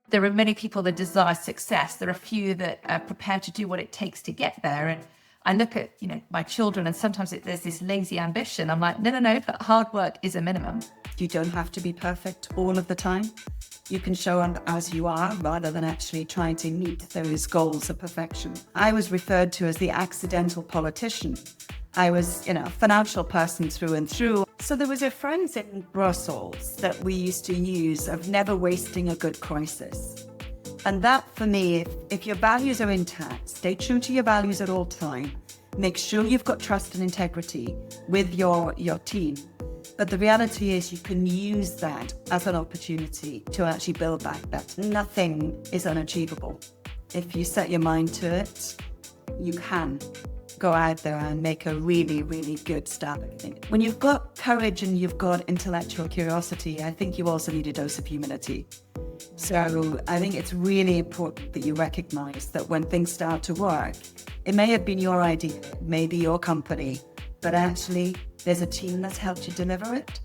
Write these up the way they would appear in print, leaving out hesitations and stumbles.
There are many people that desire success. There are few that are prepared to do what it takes to get there. And I look at, my children, and sometimes there's this lazy ambition. I'm like, no, but hard work is a minimum. You don't have to be perfect all of the time. You can show up as you are rather than actually trying to meet those goals of perfection. I was referred to as the accidental politician. I was, a financial person through and through. So there was a phrase in Brussels that we used to use of never wasting a good crisis. And that, for me, if your values are intact, stay true to your values at all time. Make sure you've got trust and integrity with your team. But the reality is you can use that as an opportunity to actually build back that. Nothing is unachievable. If you set your mind to it, you can go out there and make a really, really good start. When you've got courage and you've got intellectual curiosity, I think you also need a dose of humility. So I think it's really important that you recognize that when things start to work, it may have been your idea, maybe your company, but actually there's a team that's helped you deliver it.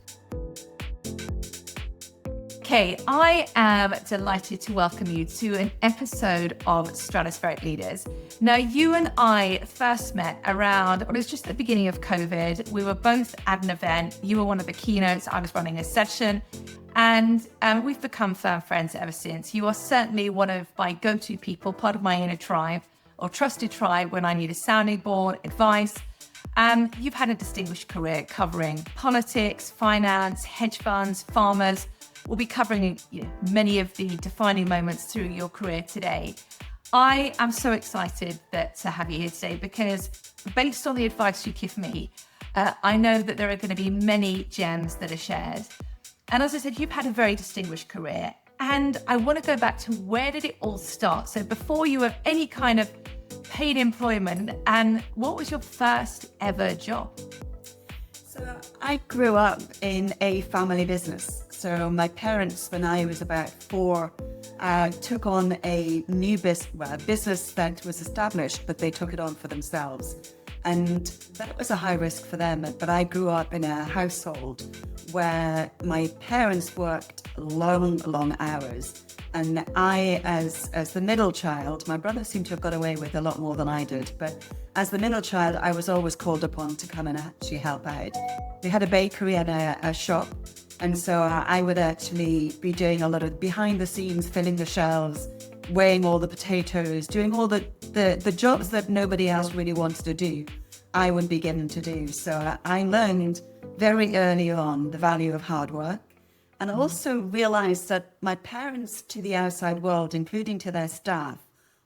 Okay, I am delighted to welcome you to an episode of Stratospheric Leaders. Now, you and I first met around, it was just at the beginning of COVID. We were both at an event. You were one of the keynotes. I was running a session. And we've become firm friends ever since. You are certainly one of my go-to people, part of my inner tribe or trusted tribe when I need a sounding board, advice. You've had a distinguished career covering politics, finance, hedge funds, farmers. We'll be covering many of the defining moments through your career today. I am so excited to have you here today because based on the advice you give me, I know that there are going to be many gems that are shared. And as I said, you've had a very distinguished career. And I want to go back to where did it all start? So before you have any kind of paid employment, and what was your first ever job? So I grew up in a family business. So my parents, when I was about 4, took on a new business that was established, but they took it on for themselves. And that was a high risk for them. But I grew up in a household where my parents worked long hours. And I, as the middle child, my brother seemed to have got away with a lot more than I did. But as the middle child, I was always called upon to come and actually help out. We had a bakery and a shop. And so I would actually be doing a lot of behind the scenes, filling the shelves, weighing all the potatoes, doing all the jobs that nobody else really wants to do, I would be given to do. So I learned very early on the value of hard work. And I also realized that my parents to the outside world, including to their staff,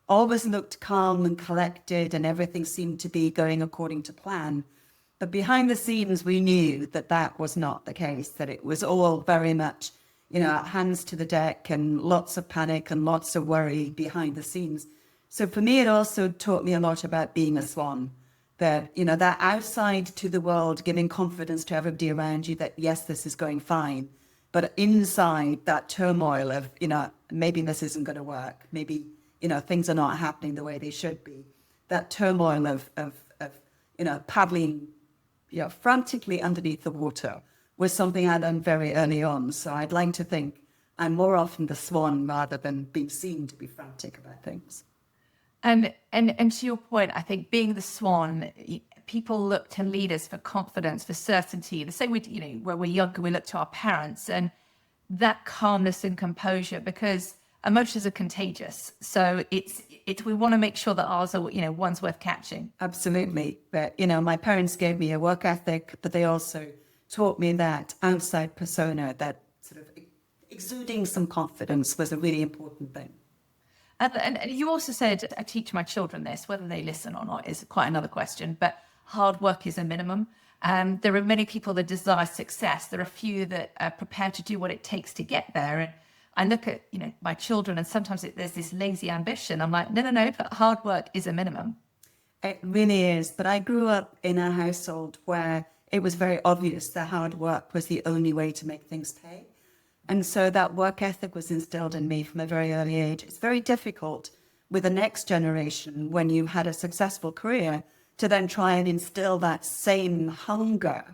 always looked calm and collected and everything seemed to be going according to plan. But behind the scenes, we knew that that was not the case, that it was all very much, hands to the deck and lots of panic and lots of worry behind the scenes. So for me, it also taught me a lot about being a swan, that, that outside to the world, giving confidence to everybody around you that, yes, this is going fine. But inside that turmoil of, maybe this isn't going to work. Maybe, things are not happening the way they should be. That turmoil of paddling, frantically underneath the water was something I learned very early on. So I'd like to think I'm more often the swan rather than being seen to be frantic about things. And to your point, I think being the swan, people look to leaders for confidence, for certainty. The same way, when we're younger, we look to our parents and that calmness and composure because emotions are contagious. So we want to make sure that ours are, one's worth catching. Absolutely. But, my parents gave me a work ethic, but they also taught me that outside persona, that sort of exuding some confidence was a really important thing. And you also said, I teach my children this, whether they listen or not is quite another question, but hard work is a minimum. There are many people that desire success. There are few that are prepared to do what it takes to get there. And I look at, my children and sometimes there's this lazy ambition. I'm like, no, but hard work is a minimum. It really is. But I grew up in a household where it was very obvious that hard work was the only way to make things pay. And so that work ethic was instilled in me from a very early age. It's very difficult with the next generation when you had a successful career to then try and instill that same hunger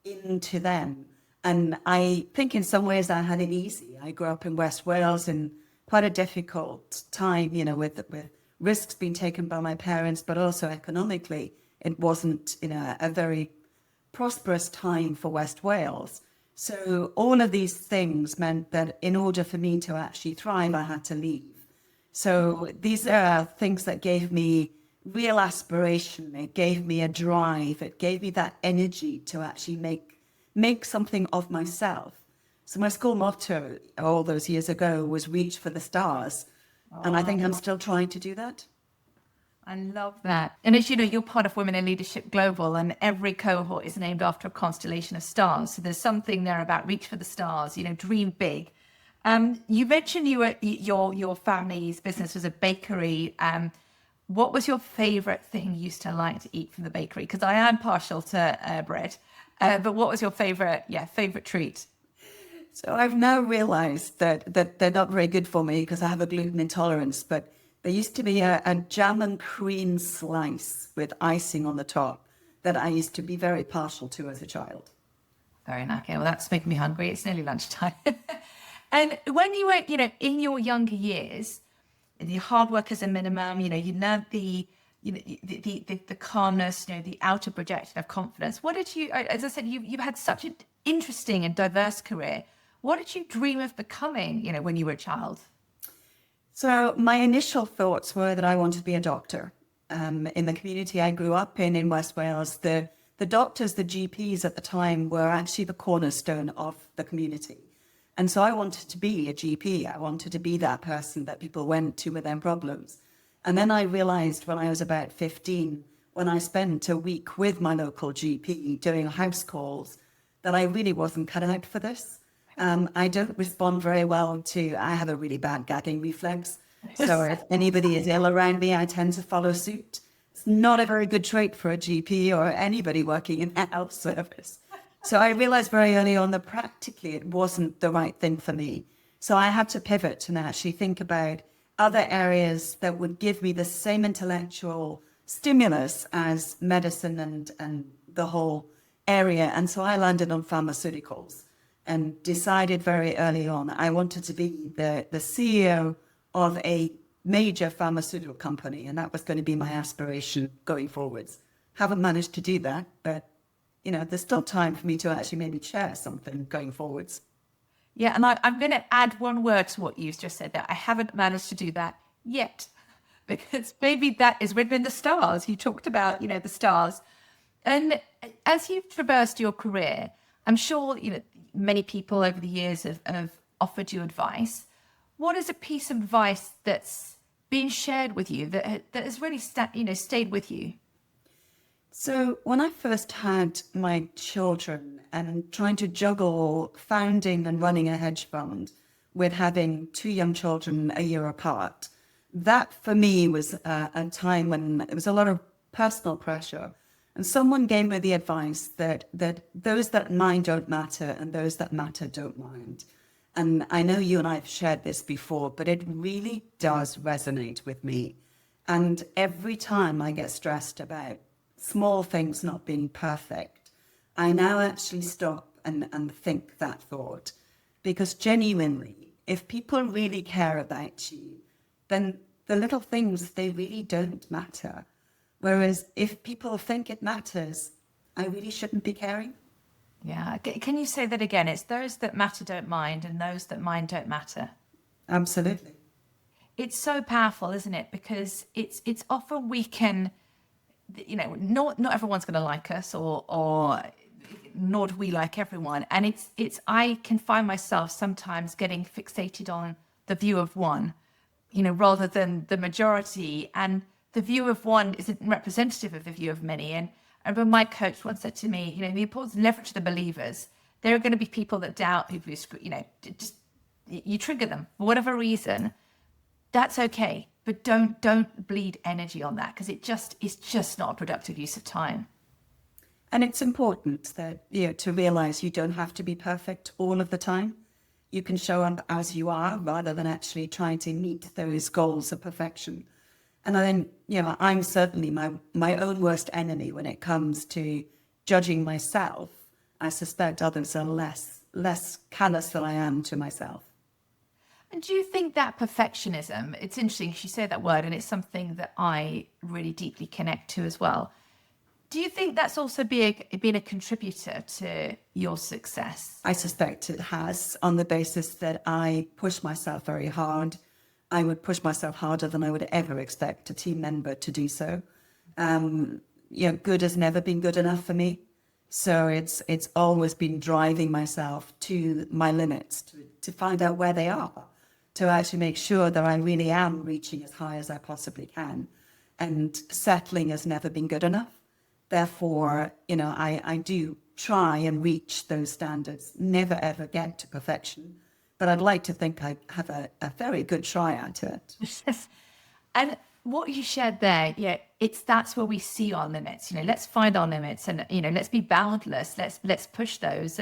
into them. And I think in some ways I had it easy. I grew up in West Wales in quite a difficult time, with risks being taken by my parents, but also economically, it wasn't, a very prosperous time for West Wales. So all of these things meant that in order for me to actually thrive, I had to leave. So these are things that gave me real aspiration. It gave me a drive. It gave me that energy to actually make something of myself. So my school motto all those years ago was reach for the stars. And I think I'm still trying to do that. I love that. And as you know, you're part of Women in Leadership Global, and every cohort is named after a constellation of stars. So there's something there about reach for the stars, dream big. You mentioned your family's business was a bakery. What was your favorite thing you used to like to eat from the bakery? Because I am partial to bread. But what was your favorite treat? So I've now realized that they're not very good for me because I have a gluten intolerance, but there used to be a jam and cream slice with icing on the top that I used to be very partial to as a child. Very nice. Okay, well, that's making me hungry. It's nearly lunchtime. And when you were, in your younger years, the hard work as a minimum, you learned the calmness, the outer projection of confidence. What did you, as I said, you've had such an interesting and diverse career. What did you dream of becoming, when you were a child? So my initial thoughts were that I wanted to be a doctor. In the community I grew up in West Wales, the doctors, the GPs at the time were actually the cornerstone of the community. And so I wanted to be a GP. I wanted to be that person that people went to with their problems. And then I realized when I was about 15, when I spent a week with my local GP doing house calls, that I really wasn't cut out for this. I don't respond very well I have a really bad gagging reflex. So if anybody is ill around me, I tend to follow suit. It's not a very good trait for a GP or anybody working in a health service. So I realized very early on that practically it wasn't the right thing for me. So I had to pivot and actually think about other areas that would give me the same intellectual stimulus as medicine and the whole area. And so I landed on pharmaceuticals and decided very early on I wanted to be the CEO of a major pharmaceutical company, and that was going to be my aspiration going forwards. Haven't managed to do that, but there's still time for me to actually maybe share something going forwards. Yeah, and I'm going to add one word to what you've just said there. I haven't managed to do that yet, because maybe that is written in the stars. You talked about, the stars. And as you've traversed your career, I'm sure, many people over the years have offered you advice. What is a piece of advice that's been shared with you that has really stayed with you? So when I first had my children and trying to juggle founding and running a hedge fund with having two young children a year apart, that for me was a time when there was a lot of personal pressure. And someone gave me the advice that those that mind don't matter and those that matter don't mind. And I know you and I have shared this before, but it really does resonate with me. And every time I get stressed about small things not being perfect, I now actually stop and think that thought. Because genuinely, if people really care about you, then the little things, they really don't matter. Whereas if people think it matters, I really shouldn't be caring. Yeah. Can you say that again? It's those that matter don't mind, and those that mind don't matter. Absolutely. It's so powerful, isn't it? Because it's often we can, not everyone's going to like us, or nor do we like everyone. And it's I can find myself sometimes getting fixated on the view of one, rather than the majority. And the view of one isn't representative of the view of many. And I remember my coach once said to me, the importance of leverage the believers. There are going to be people that doubt, people who, just you trigger them for whatever reason. That's okay, but don't bleed energy on that, because it's just not a productive use of time. And it's important that to realize you don't have to be perfect all of the time. You can show up as you are rather than actually trying to meet those goals of perfection. And then, I'm certainly my own worst enemy when it comes to judging myself. I suspect others are less callous than I am to myself. And do you think that perfectionism, it's interesting, she said that word, and it's something that I really deeply connect to as well. Do you think that's also been a contributor to your success? I suspect it has, on the basis that I push myself very hard. I would push myself harder than I would ever expect a team member to do so. Good has never been good enough for me. So it's always been driving myself to my limits to find out where they are, to actually make sure that I really am reaching as high as I possibly can. And settling has never been good enough. Therefore, I do try and reach those standards, never ever get to perfection. But I'd like to think I have a very good try at it. And what you shared there, that's where we see our limits. Let's find our limits, and let's be boundless. Let's push those.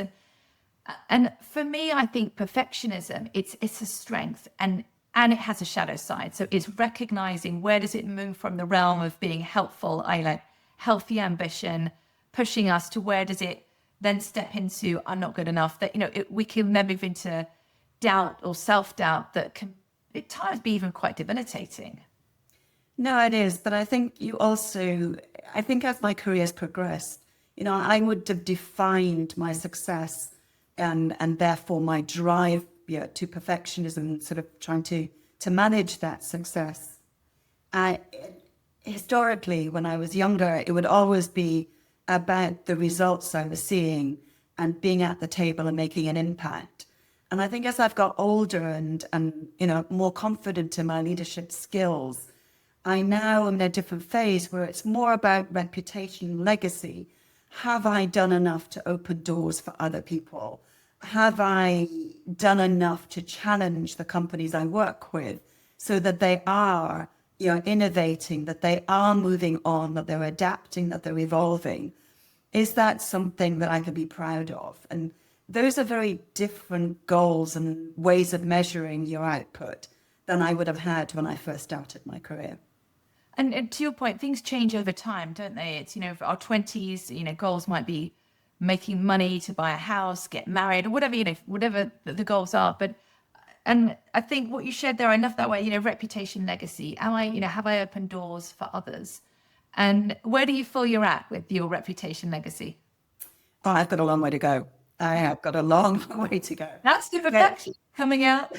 And for me, I think perfectionism, it's a strength, and it has a shadow side. So it's recognizing, where does it move from the realm of being helpful, healthy ambition, pushing us, to where does it then step into, I'm not good enough? That we can then move into doubt or self-doubt that can at times be even quite debilitating. No, it is. But I think as my career has progressed, I would have defined my success and therefore my drive to perfectionism, sort of trying to manage that success. Historically, when I was younger, it would always be about the results I was seeing and being at the table and making an impact. And I think as I've got older and more confident in my leadership skills, I now am in a different phase where it's more about reputation, legacy. Have I done enough to open doors for other people? Have I done enough to challenge the companies I work with so that they are innovating, that they are moving on, that they're adapting, that they're evolving? Is that something that I can be proud of? And those are very different goals and ways of measuring your output than I would have had when I first started my career. And to your point, things change over time, don't they? It's, for our 20s, goals might be making money to buy a house, get married, or whatever the goals are. And I think what you shared there, I love that way, reputation, legacy. Have I opened doors for others? And where do you feel you're at with your reputation legacy? Oh, I've got a long way to go. I have got a long way to go. That's the perfection coming out.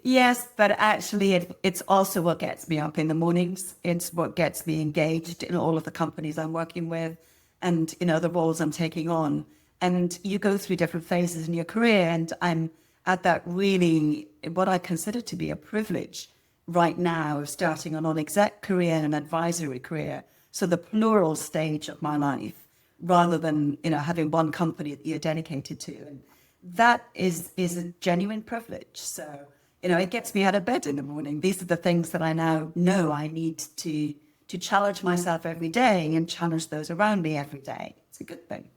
Yes, but actually it's also what gets me up in the mornings. It's what gets me engaged in all of the companies I'm working with and, the roles I'm taking on. And you go through different phases in your career, and I'm at that really, what I consider to be a privilege right now of starting a non-exec career and an advisory career. So the plural stage of my life, rather than, having one company that you're dedicated to. And that is a genuine privilege. So, it gets me out of bed in the morning. These are the things that I now know I need to challenge myself every day and challenge those around me every day. It's a good thing.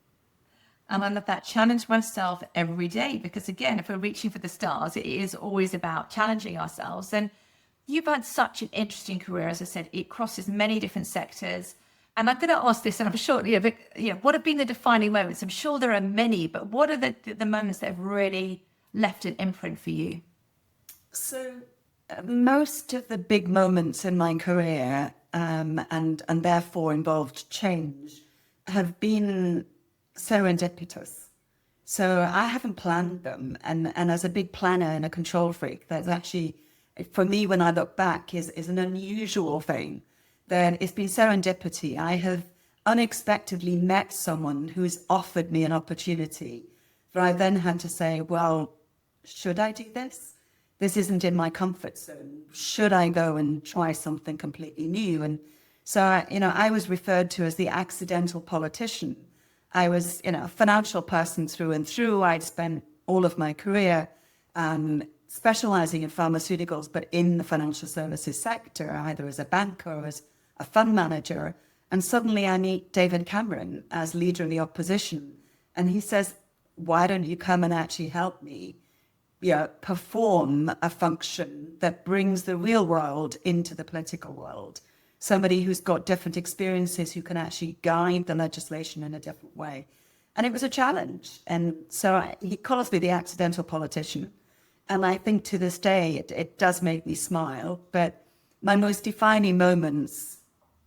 And I love that, challenge myself every day, because again, if we're reaching for the stars, it is always about challenging ourselves. And you've had such an interesting career. As I said, it crosses many different sectors. And I'm going to ask this, and I'm sure, what have been the defining moments? I'm sure there are many, but what are the moments that have really left an imprint for you? So most of the big moments in my career and therefore involved change have been serendipitous. So I haven't planned them. And as a big planner and a control freak, that's actually, for me, when I look back, is an unusual thing. That it's been serendipity. I have unexpectedly met someone who's offered me an opportunity, but I then had to say, well, should I do this? This isn't in my comfort zone. Should I go and try something completely new? And so, I was referred to as the accidental politician. I was, a financial person through and through. I'd spent all of my career specializing in pharmaceuticals, but in the financial services sector, either as a banker or as a fund manager. And suddenly I meet David Cameron as leader of the opposition. And he says, why don't you come and actually help me perform a function that brings the real world into the political world? Somebody who's got different experiences, who can actually guide the legislation in a different way. And it was a challenge. And so he calls me the accidental politician. And I think to this day, it does make me smile. But my most defining moments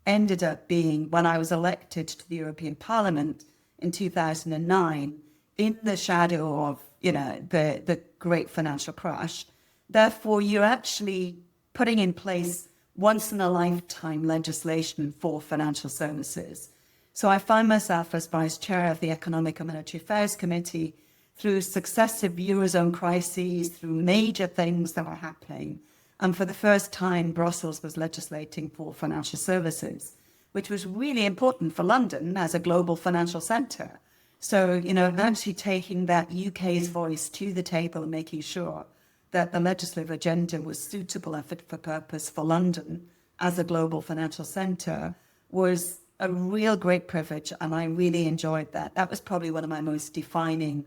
ended up being when I was elected to the European Parliament in 2009, in the shadow of, the great financial crash. Therefore, you're actually putting in place once-in-a-lifetime legislation for financial services. So I found myself as Vice Chair of the Economic and Monetary Affairs Committee through successive Eurozone crises, through major things that were happening. And for the first time, Brussels was legislating for financial services, which was really important for London as a global financial centre. So, actually taking that UK's voice to the table and making sure that the legislative agenda was suitable and fit for purpose for London as a global financial centre was a real great privilege, and I really enjoyed that. That was probably one of my most defining,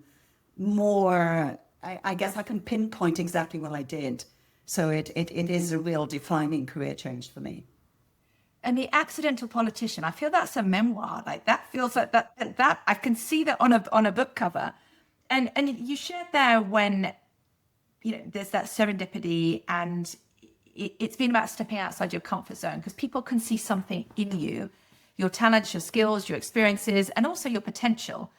I guess I can pinpoint exactly what I did. So it is a real defining career change for me. And The Accidental Politician, I feel that's a memoir. Like that feels like that I can see that on a book cover. And you shared there when, there's that serendipity, and it's been about stepping outside your comfort zone, because people can see something in you, your talents, your skills, your experiences, and also your potential.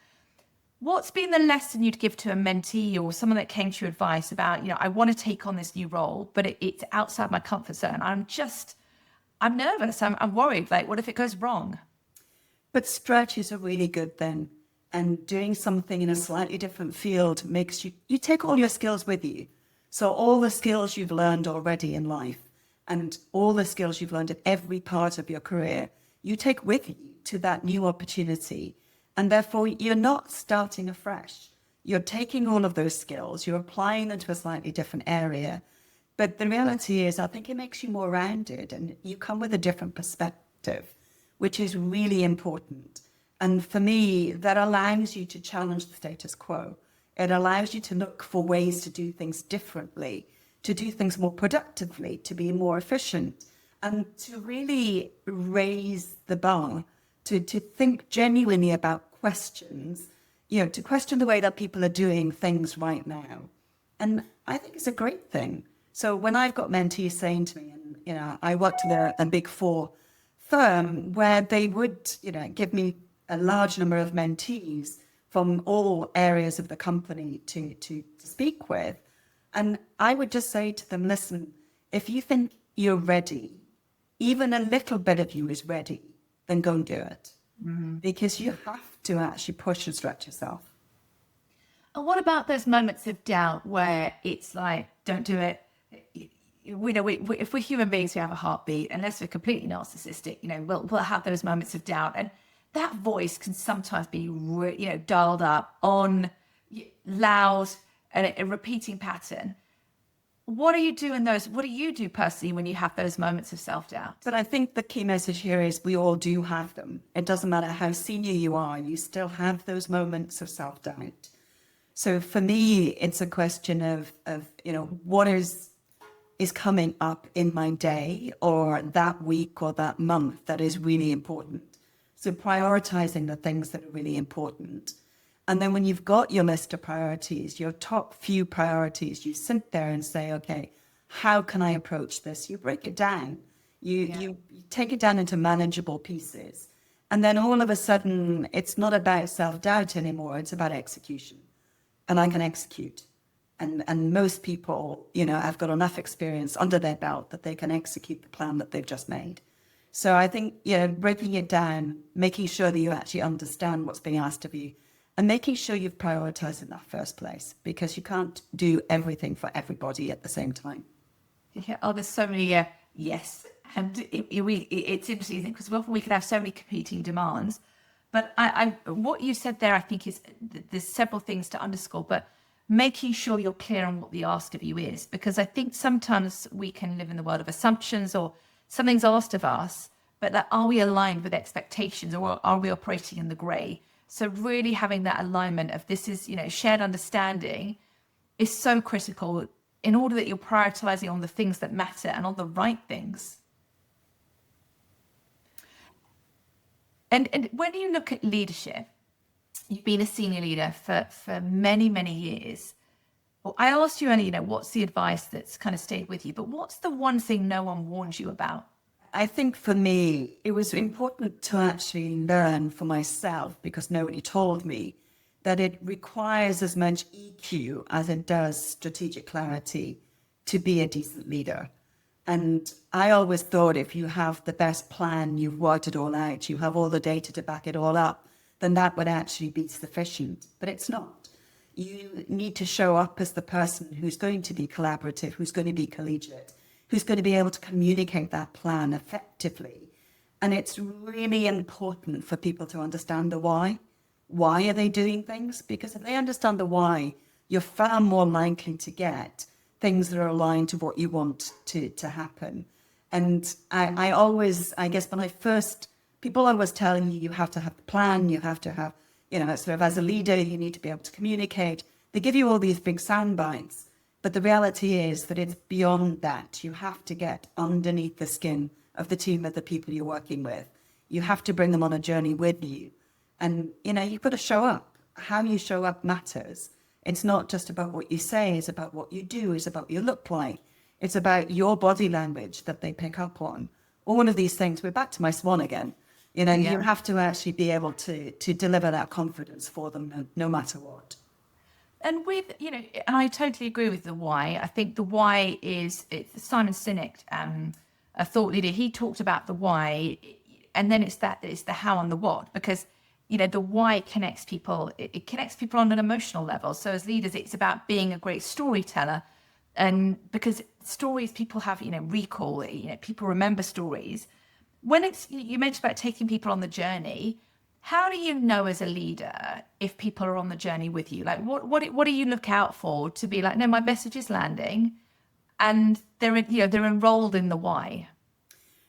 What's been the lesson you'd give to a mentee or someone that came to your advice about, I want to take on this new role, but it's outside my comfort zone. I'm nervous. I'm worried. Like, what if it goes wrong? But stretch is a really good thing. And doing something in a slightly different field makes you take all your skills with you. So all the skills you've learned already in life and all the skills you've learned in every part of your career, you take with you to that new opportunity. And therefore, you're not starting afresh. You're taking all of those skills, you're applying them to a slightly different area. But the reality is, I think it makes you more rounded and you come with a different perspective, which is really important. And for me, that allows you to challenge the status quo. It allows you to look for ways to do things differently, to do things more productively, to be more efficient, and to really raise the bar, to think genuinely about questions, to question the way that people are doing things right now. And I think it's a great thing. So when I've got mentees saying to me, and, I worked in a Big Four firm where they would, give me a large number of mentees from all areas of the company to speak with. And I would just say to them, listen, if you think you're ready, even a little bit of you is ready, then go and do it. Mm-hmm. Because you have to actually push and stretch yourself. And what about those moments of doubt where it's like, don't do it? We know if we're human beings, we have a heartbeat. Unless we're completely narcissistic, we'll have those moments of doubt. And that voice can sometimes be, dialed up on loud and a repeating pattern. What do you do in those? What do you do personally when you have those moments of self-doubt? But I think the key message here is we all do have them. It doesn't matter how senior you are, you still have those moments of self-doubt. So for me, it's a question of what is coming up in my day or that week or that month that is really important. So prioritizing the things that are really important. And then when you've got your list of priorities, your top few priorities, you sit there and say, okay, how can I approach this? You break it down. You take it down into manageable pieces. And then all of a sudden, it's not about self-doubt anymore. It's about execution. And I can execute. And most people, have got enough experience under their belt that they can execute the plan that they've just made. So I think, breaking it down, making sure that you actually understand what's being asked of you, and making sure you've prioritized in that first place, because you can't do everything for everybody at the same time. Yeah. Oh, there's so many yes. And it's interesting because often we can have so many competing demands. But what you said there, I think there's several things to underscore, but making sure you're clear on what the ask of you is, because I think sometimes we can live in the world of assumptions or something's asked of us, but are we aligned with expectations or are we operating in the grey? So really having that alignment of this is, shared understanding is so critical in order that you're prioritizing on the things that matter and on the right things. And when you look at leadership, you've been a senior leader for many, many years. Well, I asked you earlier, what's the advice that's kind of stayed with you, but what's the one thing no one warned you about? I think for me, it was important to actually learn for myself, because nobody told me, that it requires as much EQ as it does strategic clarity to be a decent leader. And I always thought if you have the best plan, you've worked it all out, you have all the data to back it all up, then that would actually be sufficient. But it's not. You need to show up as the person who's going to be collaborative, who's going to be collegiate, who's going to be able to communicate that plan effectively. And it's really important for people to understand the why. Why are they doing things? Because if they understand the why, you're far more likely to get things that are aligned to what you want to happen. And I guess when I first, people always telling you have to have a plan, you have to have, sort of as a leader, you need to be able to communicate. They give you all these big sound bites, but the reality is that it's beyond that. You have to get underneath the skin of the team of the people you're working with. You have to bring them on a journey with you. And, you've got to show up. How you show up matters. It's not just about what you say, it's about what you do, it's about what you look like. It's about your body language that they pick up on. All of these things, we're back to my swan again. You have to actually be able to deliver that confidence for them no matter what. And and I totally agree with the why. I think the why it's Simon Sinek, a thought leader, he talked about the why, and then it's the how and the what, because the why connects people. It connects people on an emotional level. So as leaders, it's about being a great storyteller. And because stories, people have, recall, people remember stories. When you mentioned about taking people on the journey, how do you know as a leader if people are on the journey with you? Like what do you look out for to be like, no, my message is landing and they're enrolled in the why?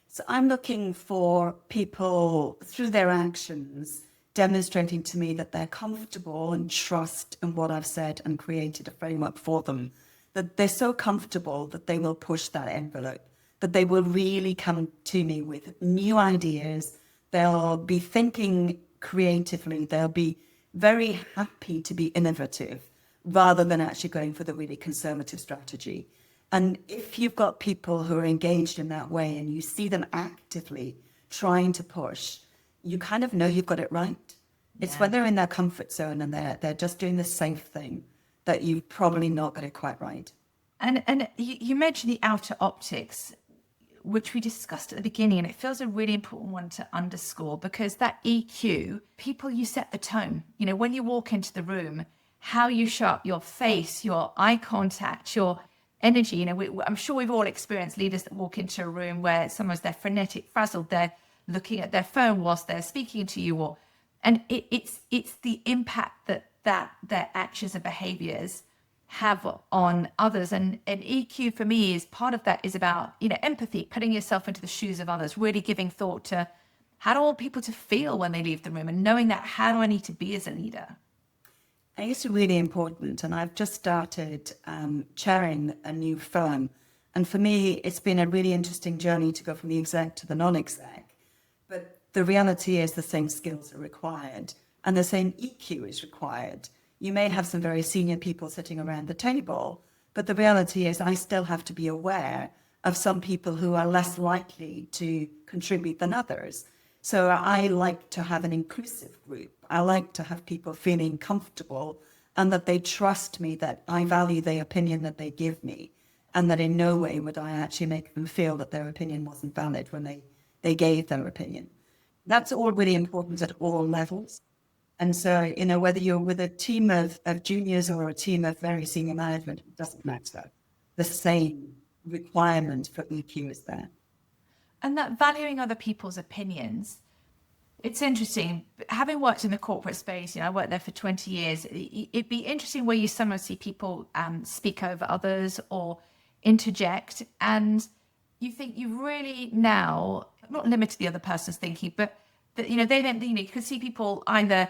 So I'm looking for people through their actions demonstrating to me that they're comfortable and trust in what I've said and created a framework for them, that they're so comfortable that they will push that envelope, that they will really come to me with new ideas. They'll be thinking creatively. They'll be very happy to be innovative rather than actually going for the really conservative strategy. And if you've got people who are engaged in that way and you see them actively trying to push, you kind of know you've got it right. It's when they're in their comfort zone and they're just doing the safe thing that you've probably not got it quite right. And you mentioned the outer optics, which we discussed at the beginning, and it feels a really important one to underscore, because that EQ, you set the tone. When you walk into the room, how you show up, your face, your eye contact, your energy. I'm sure we've all experienced leaders that walk into a room where someone's they're frenetic, frazzled, they're looking at their phone whilst they're speaking to you, and it's the impact that their actions and behaviors have on others. And EQ for me is part of that, is about empathy, putting yourself into the shoes of others, really giving thought to how do I want people to feel when they leave the room, and knowing that how do I need to be as a leader. I think it's really important, and I've just started chairing a new firm, and for me it's been a really interesting journey to go from the exec to the non-exec. But the reality is the same skills are required and the same EQ is required. You may have some very senior people sitting around the table, but the reality is I still have to be aware of some people who are less likely to contribute than others. So I like to have an inclusive group. I like to have people feeling comfortable and that they trust me, that I value the opinion that they give me, and that in no way would I actually make them feel that their opinion wasn't valid when they gave their opinion. That's all really important at all levels. And so, whether you're with a team of juniors or a team of very senior management, it doesn't matter. The same requirement for EQ is there. And that valuing other people's opinions, it's interesting. Having worked in the corporate space, I worked there for 20 years. It'd be interesting where you sometimes see people speak over others or interject, and you think you've really now not limited the other person's thinking, but that they don't. You can see people either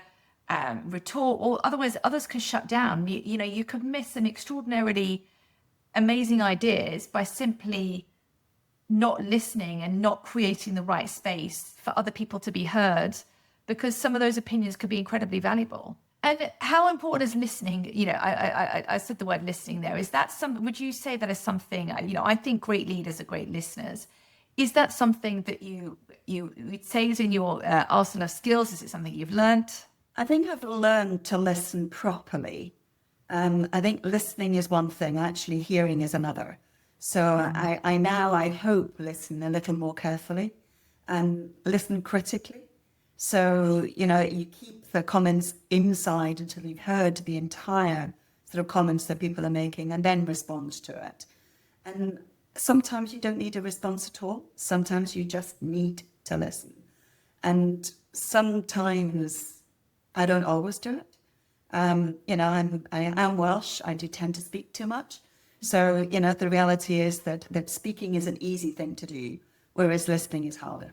retort, or otherwise others can shut down. You could miss some extraordinarily amazing ideas by simply not listening and not creating the right space for other people to be heard, because some of those opinions could be incredibly valuable. And how important is listening? I said the word listening there. Is that something, would you say that is something, I think great leaders are great listeners. Is that something that you would say is in your arsenal of skills? Is it something you've learned? I think I've learned to listen properly. I think listening is one thing, actually hearing is another. So I hope, listen a little more carefully and listen critically. So, you keep the comments inside until you've heard the entire sort of comments that people are making and then respond to it. And sometimes you don't need a response at all. Sometimes you just need to listen. And sometimes I don't always do it. I am Welsh. I do tend to speak too much. So, the reality is that speaking is an easy thing to do, whereas listening is harder.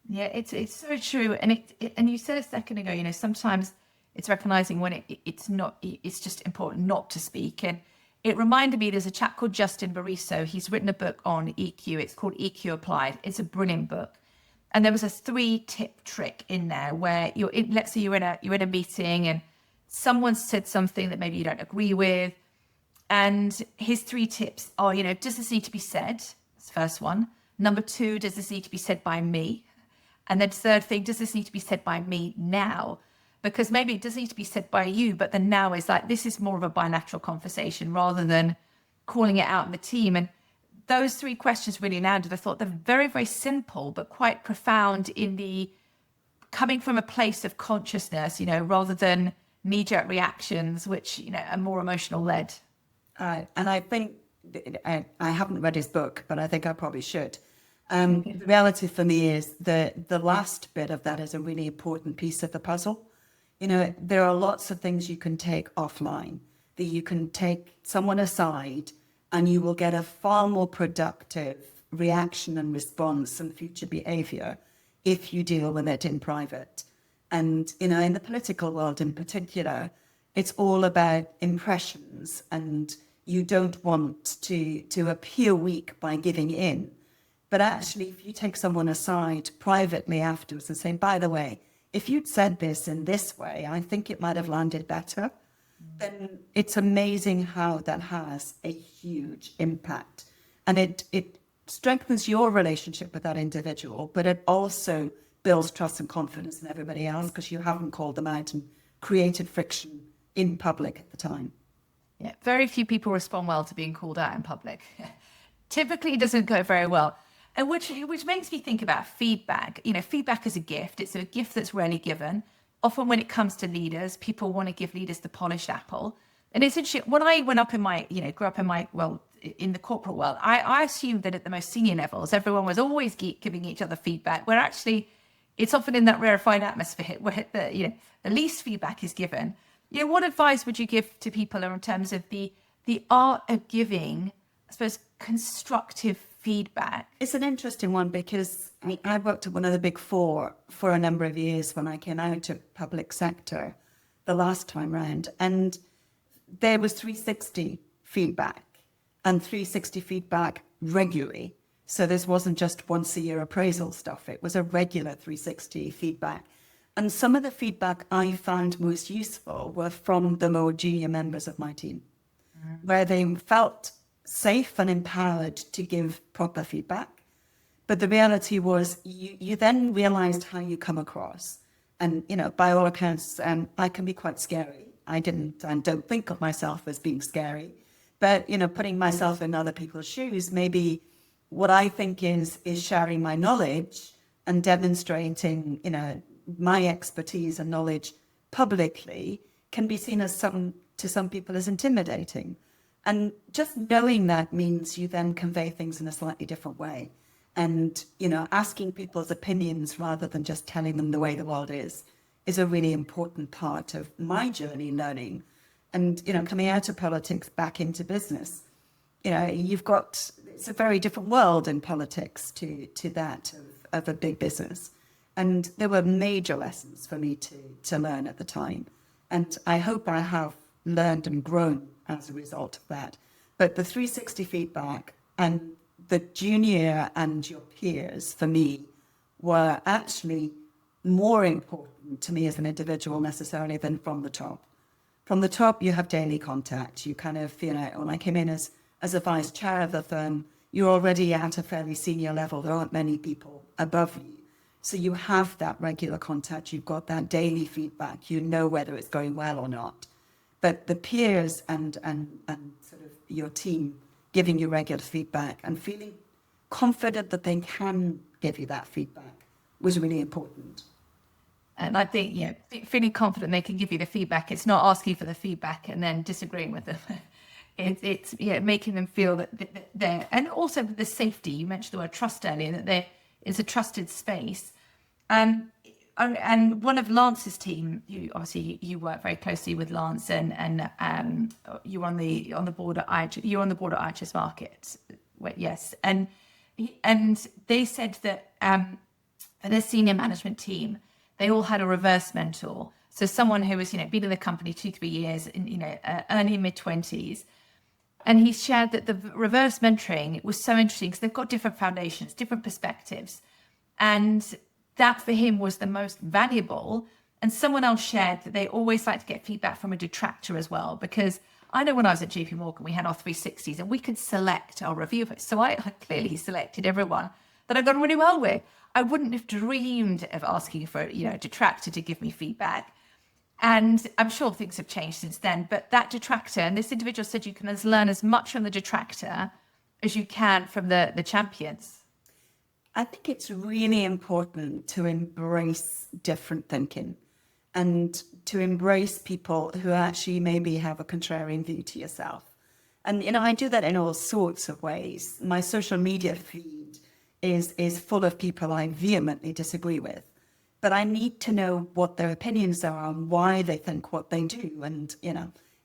Yeah, it's so true. And and you said a second ago, sometimes it's recognizing when it's just important not to speak. And it reminded me, there's a chap called Justin Bariso. He's written a book on EQ. It's called EQ Applied. It's a brilliant book. And there was a 3-tip trick in there where let's say you're in a meeting and someone said something that maybe you don't agree with. And his 3 tips are, does this need to be said? That's the first one. Number 2, does this need to be said by me? And then third thing, does this need to be said by me now? Because maybe it doesn't need to be said by you, but the now is like, this is more of a bilateral conversation rather than calling it out in the team. And those 3 questions really landed. I thought they're very, very simple, but quite profound in the coming from a place of consciousness, rather than knee-jerk reactions, which, are more emotional led. And I think, I haven't read his book, but I think I probably should. The reality for me is the last bit of that is a really important piece of the puzzle. There are lots of things you can take offline, that you can take someone aside and you will get a far more productive reaction and response and future behavior if you deal with it in private. And, in the political world in particular, it's all about impressions, and you don't want to appear weak by giving in. But actually, if you take someone aside privately afterwards and say, by the way, if you'd said this in this way, I think it might have landed better, then it's amazing how that has a huge impact. And it strengthens your relationship with that individual, but it also builds trust and confidence in everybody else because you haven't called them out and created friction in public at the time. Yeah, very few people respond well to being called out in public. Typically, it doesn't go very well. And which makes me think about feedback. Feedback is a gift. It's a gift that's rarely given. Often when it comes to leaders, people want to give leaders the polished apple. And it's interesting, when I grew up in the corporate world, I assumed that at the most senior levels, everyone was always giving each other feedback, where actually it's often in that rarefied atmosphere where the least feedback is given. What advice would you give to people in terms of the art of giving, I suppose, constructive feedback? It's an interesting one because I worked at one of the big 4 for a number of years when I came out of public sector the last time round. And there was 360 feedback and 360 feedback regularly. So this wasn't just once a year appraisal stuff. It was a regular 360 feedback. And some of the feedback I found most useful were from the more junior members of my team, where they felt safe and empowered to give proper feedback. But the reality was you then realized how you come across. And, by all accounts, I can be quite scary. I didn't and don't think of myself as being scary. But, putting myself in other people's shoes, maybe what I think is sharing my knowledge and demonstrating, my expertise and knowledge publicly can be seen as to some people as intimidating. And just knowing that means you then convey things in a slightly different way. And, asking people's opinions rather than just telling them the way the world is a really important part of my journey in learning. And, coming out of politics back into business, it's a very different world in politics to that of a big business. And there were major lessons for me to learn at the time. And I hope I have learned and grown as a result of that. But the 360 feedback and the junior and your peers, for me, were actually more important to me as an individual necessarily than from the top. From the top, you have daily contact. You kind of, when I came in as a vice chair of the firm, you're already at a fairly senior level. There aren't many people above you. So you have that regular contact. You've got that daily feedback. You know whether it's going well or not. But the peers and sort of your team giving you regular feedback and feeling confident that they can give you that feedback was really important. And I think, feeling confident they can give you the feedback. It's not asking for the feedback and then disagreeing with them. It's making them feel that they're, and also the safety. You mentioned the word trust earlier, that there is a trusted space. And one of Lance's team, you work very closely with Lance, and you're on the board at IHS Markets. Yes, and they said that their senior management team, they all had a reverse mentor. So someone who was, been in the company 2-3 years, in early mid-20s. And he shared that the reverse mentoring was so interesting because they've got different foundations, different perspectives. And that for him was the most valuable. And someone else shared that they always like to get feedback from a detractor as well, because I know when I was at JP Morgan, we had our 360s and we could select our reviewers. So I clearly selected everyone that I got really well with. I wouldn't have dreamed of asking for, a detractor to give me feedback. And I'm sure things have changed since then, but that detractor, and this individual said you can learn as much from the detractor as you can from the champions. I think it's really important to embrace different thinking and to embrace people who actually maybe have a contrarian view to yourself. And, I do that in all sorts of ways. My social media feed is full of people I vehemently disagree with. But I need to know what their opinions are and why they think what they do. And,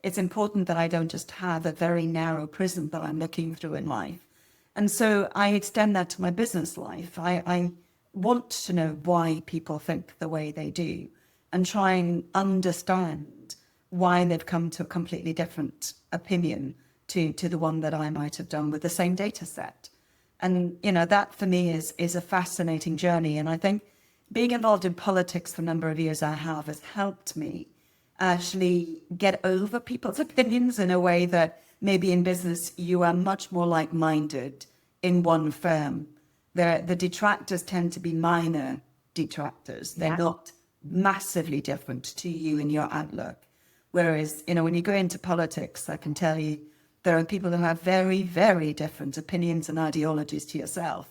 it's important that I don't just have a very narrow prism that I'm looking through in life. And so I extend that to my business life. I want to know why people think the way they do and try and understand why they've come to a completely different opinion to the one that I might have done with the same data set. And, that for me is a fascinating journey. And I think being involved in politics for a number of years has helped me actually get over people's opinions in a way that maybe in business you are much more like-minded in one firm. The detractors tend to be minor detractors. They're not massively different to you in your outlook. Whereas, when you go into politics, I can tell you there are people who have very, very different opinions and ideologies to yourself.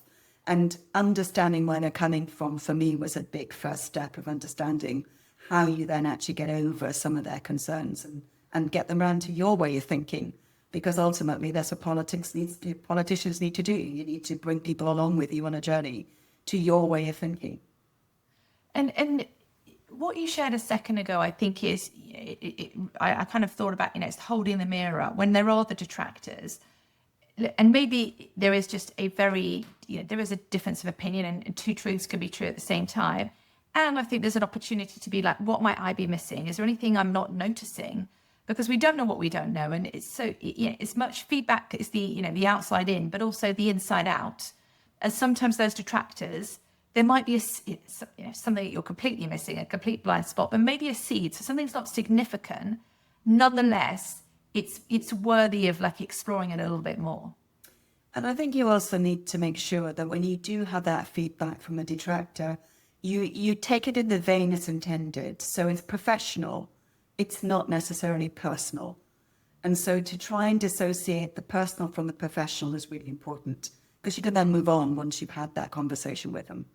And understanding where they're coming from, for me, was a big first step of understanding how you then actually get over some of their concerns and get them around to your way of thinking. Because ultimately, that's what politicians need to do. You need to bring people along with you on a journey to your way of thinking. And what you shared a second ago, I think is, I kind of thought about, it's holding the mirror up when there are the detractors. And maybe there is just there is a difference of opinion and two truths can be true at the same time. And I think there's an opportunity to be like, what might I be missing? Is there anything I'm not noticing? Because we don't know what we don't know. And it's so, as much feedback is the outside in, but also the inside out. And sometimes those detractors, there might be something that you're completely missing, a complete blind spot, but maybe a seed. So something's not significant. Nonetheless, it's worthy of exploring it a little bit more. And I think you also need to make sure that when you do have that feedback from a detractor, you take it in the vein it's intended. So it's professional. It's not necessarily personal. And so to try and dissociate the personal from the professional is really important because you can then move on once you've had that conversation with them.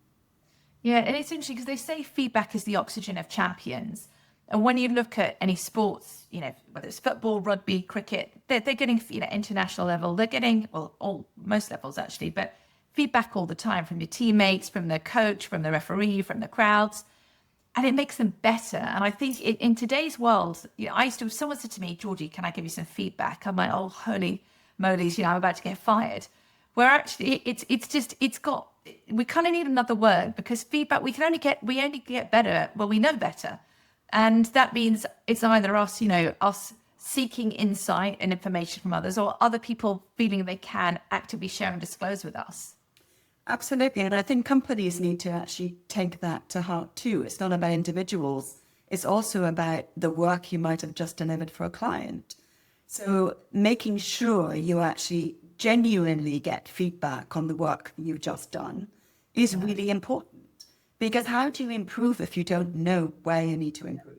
Yeah, and it's interesting because they say feedback is the oxygen of champions. And when you look at any sports, whether it's football, rugby, cricket, they're getting, international level. They're getting, most levels actually, but feedback all the time from your teammates, from the coach, from the referee, from the crowds, and it makes them better. And I think in today's world, someone said to me, Georgie, can I give you some feedback? I'm like, oh, holy moly, I'm about to get fired. Where actually we kind of need another word because feedback, we only get better when we know better. And that means it's either us, us seeking insight and information from others or other people feeling they can actively share and disclose with us. Absolutely. And I think companies need to actually take that to heart too. It's not about individuals. It's also about the work you might have just delivered for a client. So making sure you actually genuinely get feedback on the work you've just done is really important. Because how do you improve if you don't know where you need to improve?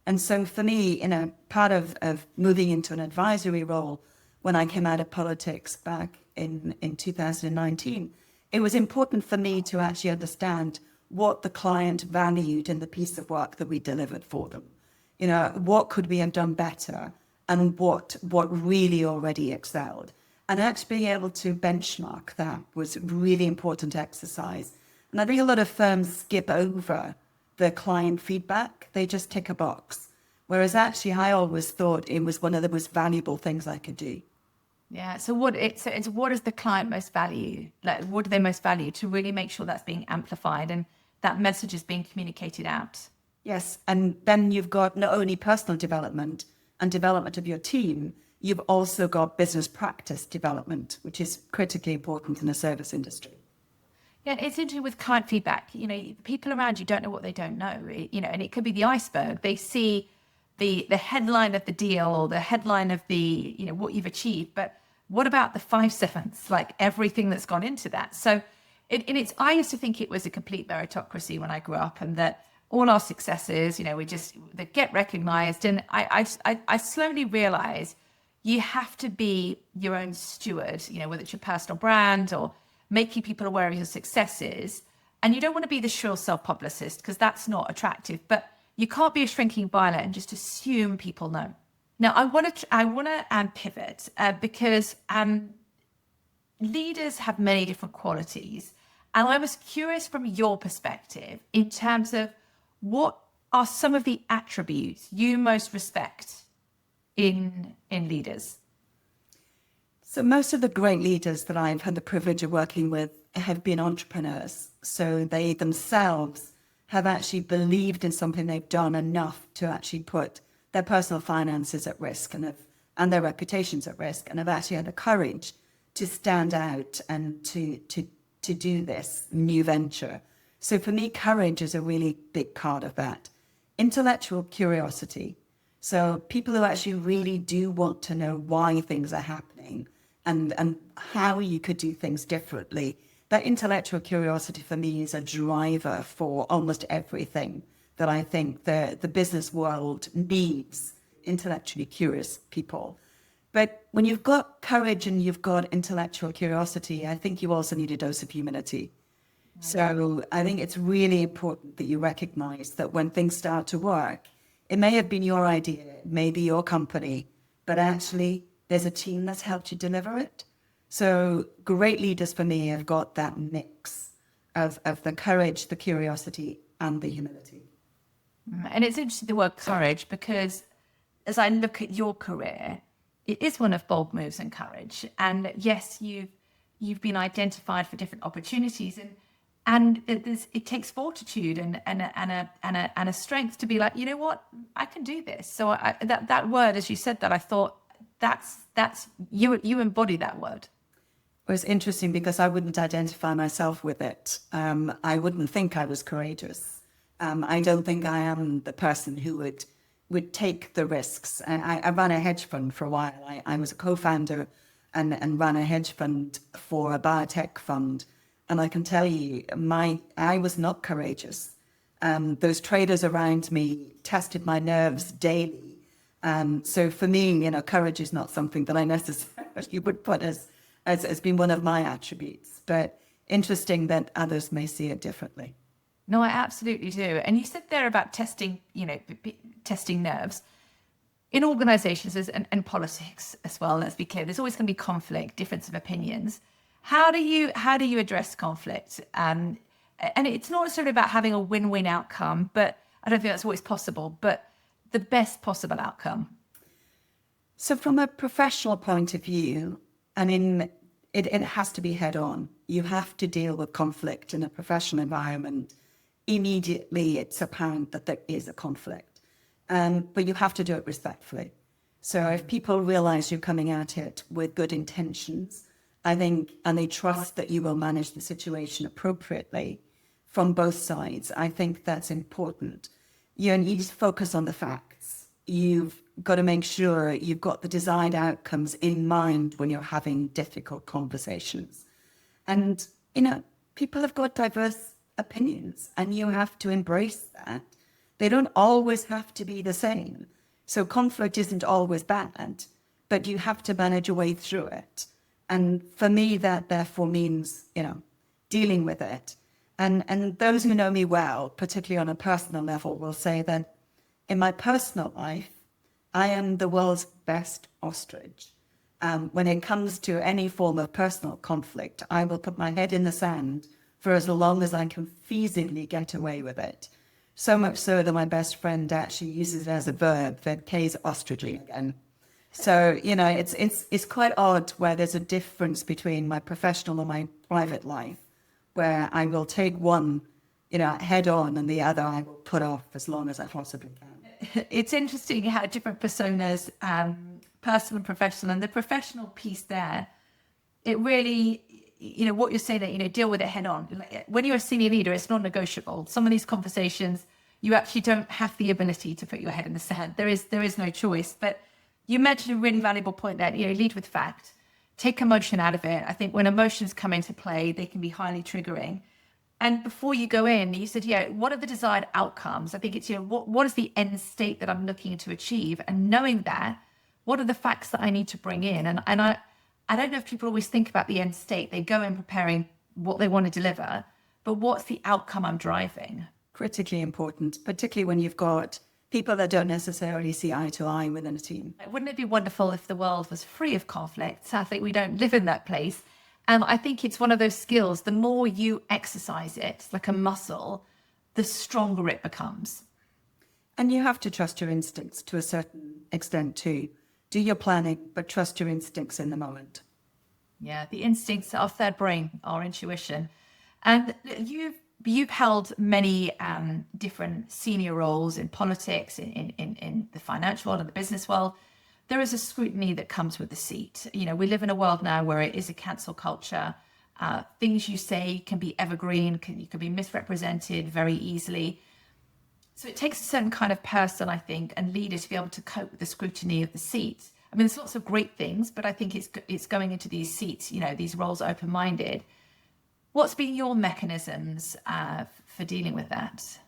And so for me, part of moving into an advisory role when I came out of politics back in 2019, it was important for me to actually understand what the client valued in the piece of work that we delivered for them. What could we have done better and what really already excelled. And actually being able to benchmark that was a really important exercise. And I think a lot of firms skip over the client feedback. They just tick a box. Whereas actually I always thought it was one of the most valuable things I could do. Yeah. So what does the client most value? Like, what do they most value to really make sure that's being amplified and that message is being communicated out? Yes. And then you've got not only personal development and development of your team, you've also got business practice development, which is critically important in the service industry. Yeah, it's interesting with client feedback. People around you don't know what they don't know. And it could be the iceberg. They see the headline of the deal or the headline of the what you've achieved, but what about the 5/7, like everything that's gone into that? So, I used to think it was a complete meritocracy when I grew up, and that all our successes, they get recognized. And I slowly realized you have to be your own steward. Whether it's your personal brand or making people aware of your successes. And you don't want to be the shrill self-publicist because that's not attractive. But you can't be a shrinking violet and just assume people know. Now, I want to pivot because leaders have many different qualities. And I was curious from your perspective in terms of what are some of the attributes you most respect in leaders? So most of the great leaders that I've had the privilege of working with have been entrepreneurs. So they themselves have actually believed in something they've done enough to actually put their personal finances at risk and their reputations at risk, and have actually had the courage to stand out and to do this new venture. So for me, courage is a really big part of that. Intellectual curiosity. So people who actually really do want to know why things are happening and how you could do things differently. That intellectual curiosity for me is a driver for almost everything that I think the business world needs, intellectually curious people. But when you've got courage and you've got intellectual curiosity, I think you also need a dose of humility. So I think it's really important that you recognize that when things start to work, it may have been your idea, it may be your company, but actually there's a team that's helped you deliver it. So great leaders for me have got that mix of the courage, the curiosity, and the humility. And it's interesting the word courage, because as I look at your career, it is one of bold moves and courage. And yes, you've been identified for different opportunities, and it takes fortitude and a strength to be like, you know what, I can do this. So that word, as you said that, I thought that's you embody that word. It was interesting because I wouldn't identify myself with it. I wouldn't think I was courageous. I don't think I am the person who would take the risks. I ran a hedge fund for a while. I was a co-founder and ran a hedge fund for a biotech fund. And I can tell you, I was not courageous. Those traders around me tested my nerves daily. So for me, courage is not something that I necessarily would put as being one of my attributes. But interesting that others may see it differently. No, I absolutely do. And you said there about testing nerves. In organizations and politics as well, let's be clear, there's always going to be conflict, difference of opinions. How do you address conflict? And it's not necessarily about having a win-win outcome, but I don't think that's always possible, but the best possible outcome. So from a professional point of view, it has to be head on. You have to deal with conflict in a professional environment. Immediately, it's apparent that there is a conflict, but you have to do it respectfully. So if people realize you're coming at it with good intentions I think, and they trust that you will manage the situation appropriately from both sides. I think that's important. You need to focus on the facts. You've got to make sure you've got the desired outcomes in mind when you're having difficult conversations. And, people have got diverse opinions, and you have to embrace that. They don't always have to be the same. So conflict isn't always bad, but you have to manage your way through it. And for me, that therefore means, dealing with it. And those who know me well, particularly on a personal level, will say that in my personal life, I am the world's best ostrich. When it comes to any form of personal conflict, I will put my head in the sand for as long as I can feasibly get away with it. So much so that my best friend actually uses it as a verb, that Kay's ostriching again. So, it's quite odd where there's a difference between my professional and my private life, where I will take one, head on, and the other I will put off as long as I possibly can. It's interesting how different personas, personal and professional, and the professional piece there, it really, what you're saying that, deal with it head on. When you're a senior leader, it's not negotiable. Some of these conversations, you actually don't have the ability to put your head in the sand. There is no choice. But you mentioned a really valuable point there, lead with fact. Take emotion out of it. I think when emotions come into play, they can be highly triggering. And before you go in, you said, what are the desired outcomes? I think it's, what is the end state that I'm looking to achieve? And knowing that, what are the facts that I need to bring in? And I don't know if people always think about the end state. They go in preparing what they want to deliver, but what's the outcome I'm driving? Critically important, particularly when you've got people that don't necessarily see eye to eye within a team. Wouldn't it be wonderful if the world was free of conflict? Sadly, we don't live in that place. And I think it's one of those skills, the more you exercise it, like a muscle, the stronger it becomes. And you have to trust your instincts to a certain extent too. Do your planning, but trust your instincts in the moment. Yeah, the instincts, our third brain, our intuition. And you've held many different senior roles in politics, in the financial world and the business world. There is a scrutiny that comes with the seat. We live in a world now where it is a cancel culture. Things you say can be evergreen, you can be misrepresented very easily. So it takes a certain kind of person, I think, and leader to be able to cope with the scrutiny of the seat. I mean, there's lots of great things, but I think it's going into these seats, these roles open-minded. What's been your mechanisms for dealing with that?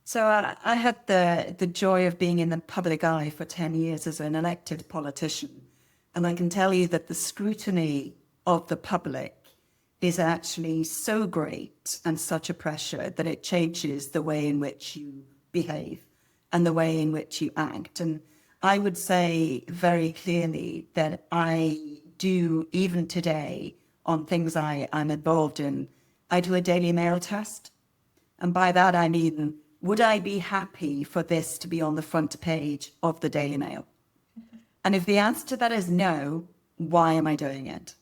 So I had the joy of being in the public eye for 10 years as an elected politician. And I can tell you that the scrutiny of the public is actually so great and such a pressure that it changes the way in which you behave and the way in which you act. And I would say very clearly that I do, even today, on things I'm involved in, I do a daily mail test. And by that, I mean, would I be happy for this to be on the front page of the Daily Mail? And if the answer to that is no, why am I doing it?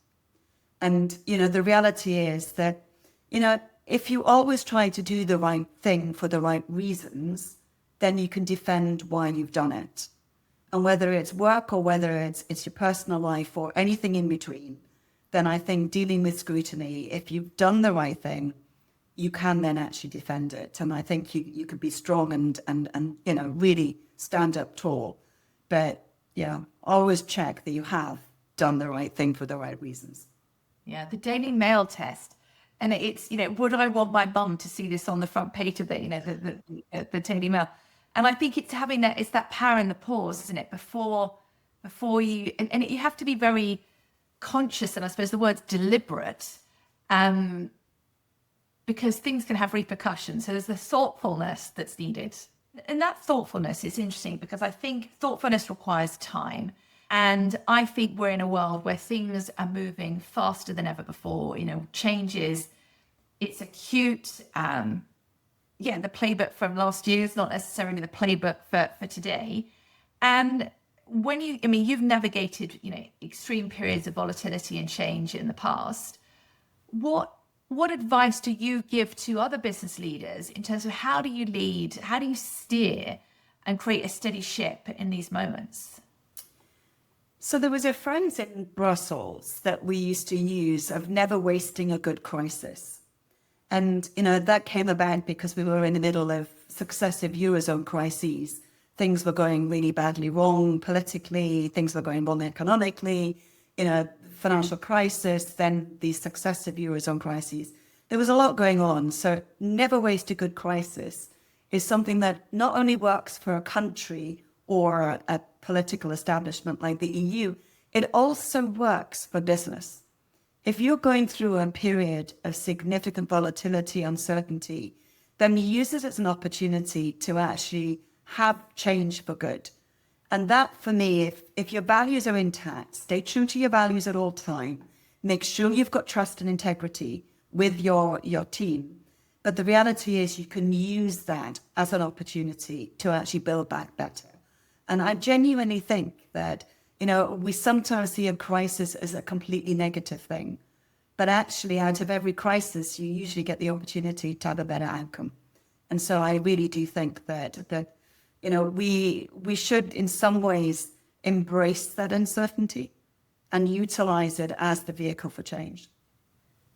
And, the reality is that, if you always try to do the right thing for the right reasons, then you can defend why you've done it. And whether it's work or whether it's your personal life or anything in between, then I think dealing with scrutiny, if you've done the right thing, you can then actually defend it. And I think you could be strong and really stand up tall. But, always check that you have done the right thing for the right reasons. Yeah, the Daily Mail test. And it's, would I want my mum to see this on the front page of the Daily Mail? And I think it's having it's that power in the pause, isn't it? Before you, and you have to be very conscious, and I suppose the word's deliberate, because things can have repercussions. So there's the thoughtfulness that's needed. And that thoughtfulness is interesting because I think thoughtfulness requires time. And I think we're in a world where things are moving faster than ever before. Changes. It's acute. The playbook from last year is not necessarily the playbook for today. And when you've navigated, extreme periods of volatility and change in the past. What advice do you give to other business leaders in terms of how do you lead, how do you steer and create a steady ship in these moments? So there was a phrase in Brussels that we used to use of never wasting a good crisis. And, that came about because we were in the middle of successive Eurozone crises. Things were going really badly wrong politically, things were going wrong economically, financial crisis, then these successive Eurozone crises. There was a lot going on. So never waste a good crisis is something that not only works for a country or a political establishment like the EU, it also works for business. If you're going through a period of significant volatility, uncertainty, then use it as an opportunity to actually have change for good. And that, for me, if your values are intact, stay true to your values at all time. Make sure you've got trust and integrity with your team. But the reality is you can use that as an opportunity to actually build back better. And I genuinely think that, we sometimes see a crisis as a completely negative thing. But actually, out of every crisis, you usually get the opportunity to have a better outcome. And so I really do think that we should, in some ways, embrace that uncertainty and utilize it as the vehicle for change.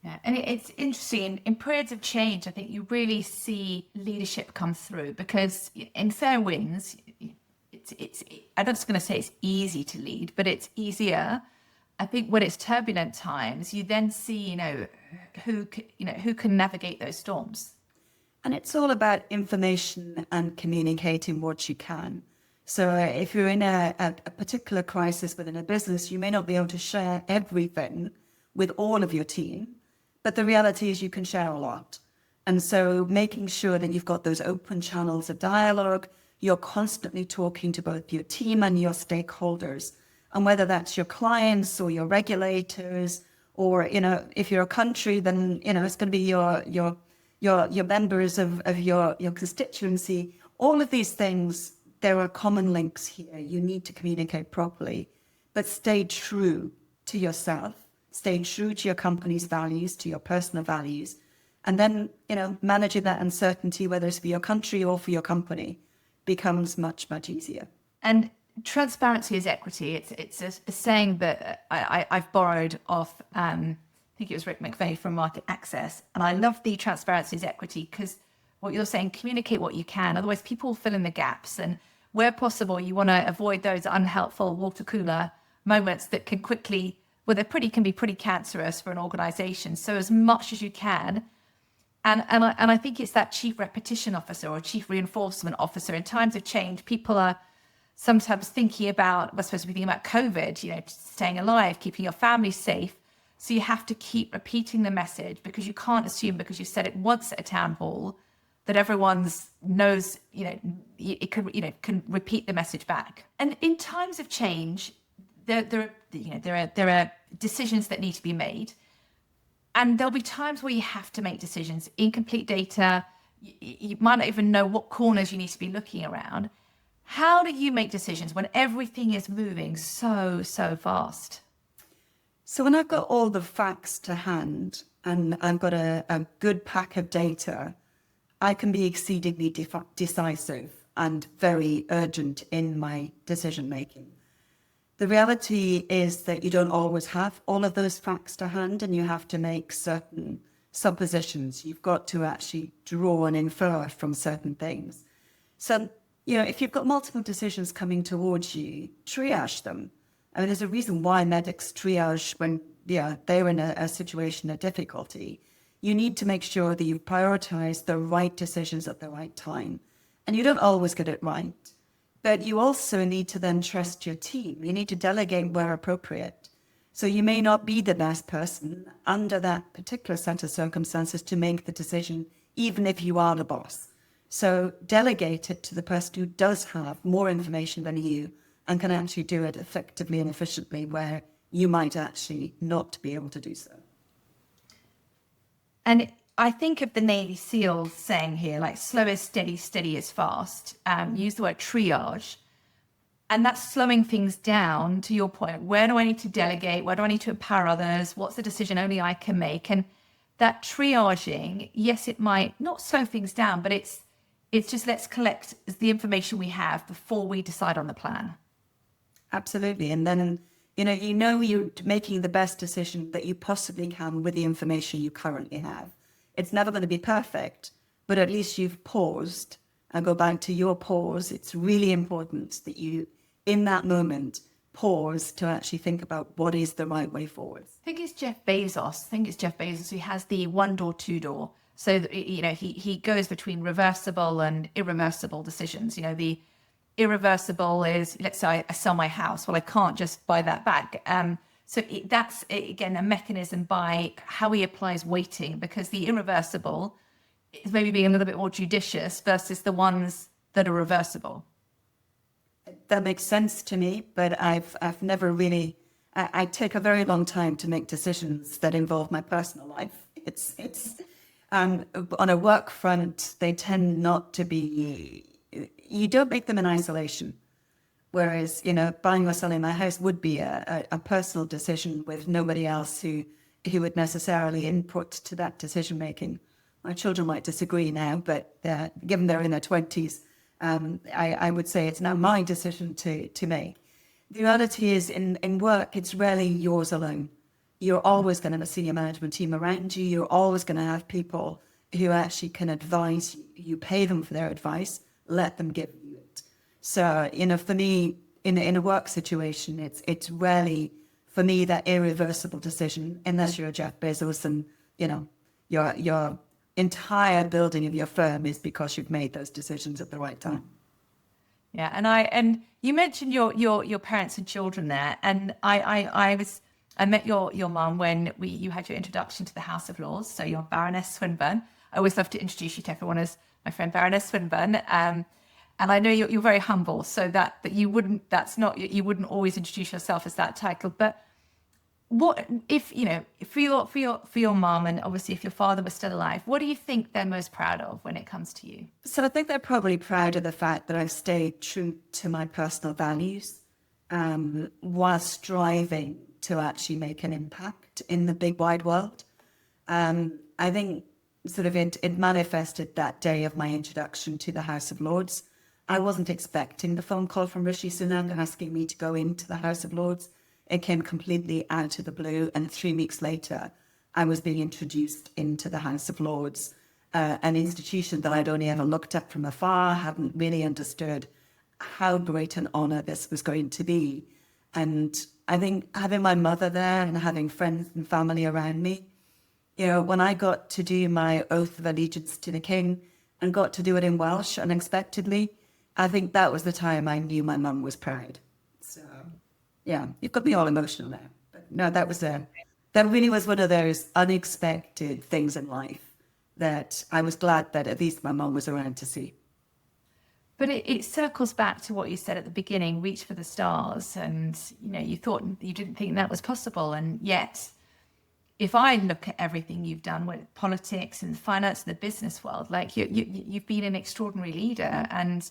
Yeah, and it's interesting. In periods of change, I think you really see leadership come through, because in fair winds, I'm not just going to say it's easy to lead, but it's easier. I think when it's turbulent times, you then see, who can navigate those storms. And it's all about information and communicating what you can. So if you're in a particular crisis within a business, you may not be able to share everything with all of your team, but the reality is you can share a lot. And so making sure that you've got those open channels of dialogue, you're constantly talking to both your team and your stakeholders. And whether that's your clients or your regulators, or, if you're a country, then, it's going to be your members of your constituency. All of these things, there are common links here. You need to communicate properly, but stay true to yourself, stay true to your company's values, to your personal values, and then, managing that uncertainty, whether it's for your country or for your company, becomes much, much easier. And transparency is equity. It's a saying that I've borrowed off, I think it was Rick McVeigh from Market Access. And I love the transparency is equity, because what you're saying, communicate what you can. Otherwise, people fill in the gaps. And where possible, you want to avoid those unhelpful water cooler moments that can quickly, can be pretty cancerous for an organization. So as much as you can. And I think it's that chief repetition officer or chief reinforcement officer. In times of change, people are sometimes thinking about, we're supposed to be thinking about COVID, staying alive, keeping your family safe. So you have to keep repeating the message, because you can't assume because you said it once at a town hall that everyone knows, it can repeat the message back. And in times of change, there are decisions that need to be made. And there'll be times where you have to make decisions. Incomplete data, you might not even know what corners you need to be looking around. How do you make decisions when everything is moving so fast? So when I've got all the facts to hand and I've got a good pack of data, I can be exceedingly decisive and very urgent in my decision making. The reality is that you don't always have all of those facts to hand, and you have to make certain suppositions. You've got to actually draw and infer from certain things. So, if you've got multiple decisions coming towards you, triage them. I mean, there's a reason why medics triage when they're in a situation of difficulty. You need to make sure that you prioritize the right decisions at the right time. And you don't always get it right. But you also need to then trust your team. You need to delegate where appropriate. So you may not be the best person under that particular set of circumstances to make the decision, even if you are the boss. So delegate it to the person who does have more information than you and can actually do it effectively and efficiently, where you might actually not be able to do so. And I think of the Navy SEALs saying here, like, slow is steady, steady is fast. Use the word triage. And that's slowing things down, to your point. Where do I need to delegate? Where do I need to empower others? What's the decision only I can make? And that triaging, yes, it might not slow things down, but it's just, let's collect the information we have before we decide on the plan. Absolutely. And then You know you're making the best decision that you possibly can with the information you currently have. It's never going to be perfect, but at least you've paused. And go back to your pause. It's really important that you, in that moment, pause to actually think about what is the right way forward. I think it's Jeff Bezos who has the one door, two door. So, he goes between reversible and irreversible decisions. The irreversible is, let's say I sell my house. Well, I can't just buy that back. So that's, again, a mechanism by how he applies weighting, because the irreversible is maybe being a little bit more judicious versus the ones that are reversible. That makes sense to me, but I've never really. I take a very long time to make decisions that involve my personal life. It's on a work front, they tend not to be. You don't make them in isolation. Whereas, buying or selling my house would be a personal decision with nobody else who would necessarily input to that decision making. My children might disagree now, but given they're in their 20s, I would say it's now my decision to make. The reality is, in work, it's rarely yours alone. You're always going to have a senior management team around you. You're always going to have people who actually can advise you. You pay them for their advice, let them give you it. So, for me, in a work situation, it's rarely, for me, that irreversible decision, unless you're Jeff Bezos and, your entire building of your firm is because you've made those decisions at the right time. Yeah, and you mentioned your parents and children there, and I met your mum when you had your introduction to the House of Lords. So you're Baroness Swinburne. I always love to introduce you to everyone as my friend Baroness Swinburne. And I know you're very humble, so that you wouldn't always introduce yourself as that title, but. What if for your mom, and obviously if your father was still alive, what do you think they're most proud of when it comes to you? So I think they're probably proud of the fact that I've stayed true to my personal values, while striving to actually make an impact in the big wide world. I think it manifested that day of my introduction to the House of Lords. I wasn't expecting the phone call from Rishi Sunak asking me to go into the House of Lords. It came completely out of the blue, and 3 weeks later, I was being introduced into the House of Lords, an institution that I'd only ever looked at from afar, hadn't really understood how great an honour this was going to be. And I think having my mother there and having friends and family around me, when I got to do my oath of allegiance to the King and got to do it in Welsh unexpectedly, I think that was the time I knew my mum was proud. So... yeah, you've got me all emotional now. But no, that really was one of those unexpected things in life that I was glad that at least my mum was around to see. But it circles back to what you said at the beginning, reach for the stars. And, you didn't think that was possible. And yet, if I look at everything you've done with politics and finance and the business world, like you've been an extraordinary leader. And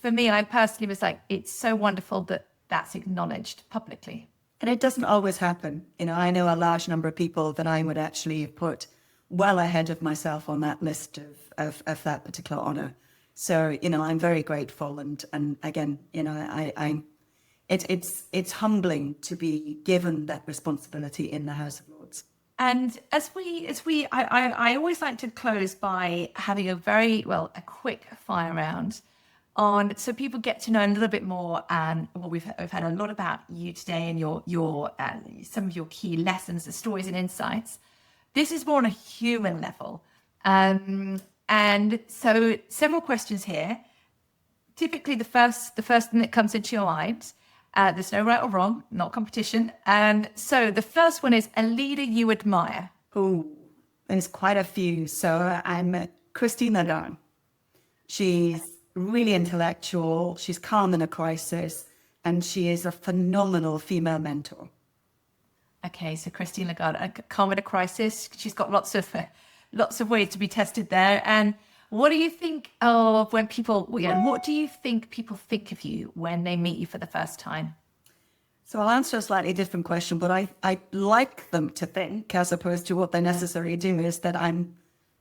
for me, I personally was like, it's so wonderful that that's acknowledged publicly. And it doesn't always happen. I know a large number of people that I would actually put well ahead of myself on that list of that particular honour. So, I'm very grateful. And again, it's humbling to be given that responsibility in the House of Lords. And I always like to close by having a quick fire round so people get to know a little bit more. And we've had a lot about you today and your some of your key lessons, the stories and insights. This is more on a human level, and so several questions here. Typically, the first thing that comes into your mind. There's no right or wrong, not competition. And so the first one is a leader you admire. Oh, there's quite a few. So I'm Christine Lagarde. She's really intellectual, she's calm in a crisis, and she is a phenomenal female mentor. Okay, so Christine Lagarde, calm in a crisis. She's got lots of ways to be tested there. And what do you think of when people? What do you think people think of you when they meet you for the first time? So I'll answer a slightly different question, but I like them to think, as opposed to what they necessarily do, is that I'm